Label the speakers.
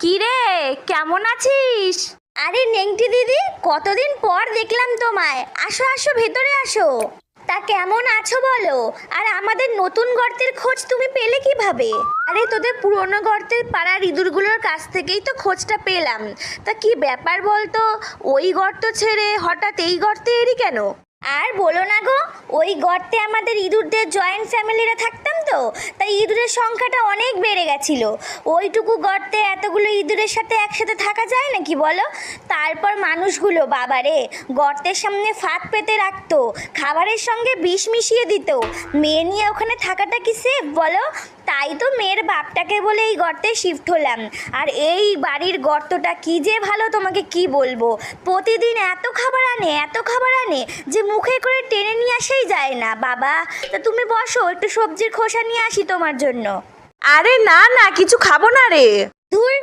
Speaker 1: কিরে, কেমন আছিস?
Speaker 2: আরে নেংটি দিদি, কতদিন পর দেখলাম তোমায়। আসো আসো, ভেতরে আসো। তা কেমন আছো বলো? আর আমাদের নতুন গর্তের খোঁজ তুমি পেলে কিভাবে?
Speaker 1: আরে তোদের পুরনো গর্তের পাড়ার ইঁদুরগুলোর কাছ থেকেই তো খোঁজটা পেলাম। তা কি ব্যাপার বলতো, ওই গর্ত ছেড়ে হঠাৎ এই গর্তে এলি কেন?
Speaker 2: আর বলো না গো, ওই গর্তে আমাদের ইঁদুরদের জয়েন্ট ফ্যামিলিরা থাকতাম তো, তাই ইঁদুরের সংখ্যাটা অনেক বেড়ে গেছিল। ওইটুকু গর্তে এতগুলো ইঁদুরের সাথে একসাথে থাকা যায় নাকি বলো? তারপর মানুষগুলো বাবারে গর্তের সামনে ফাঁদ পেতে রাখতো, খাবারের সঙ্গে বিষ মিশিয়ে দিত। মেয়ে নিয়ে ওখানে থাকাটা কি সেফ বলো? তাই তো মেয়ের বাপটাকে বলে এই গর্তে শিফট হলাম। আর এই বাড়ির গর্তটা কি যে ভালো, তোমাকে কি বলবো। প্রতিদিন এত খাবার আনে, এত খাবার আনে যে মুখে করে টেনে নিয়ে আসাই যায় না। বাবা, তা তুমি বসো, একটু সবজির খোসা নিয়ে আসি তোমার জন্য।
Speaker 1: আরে না না, কিছু খাবো না রে।
Speaker 2: ধুর,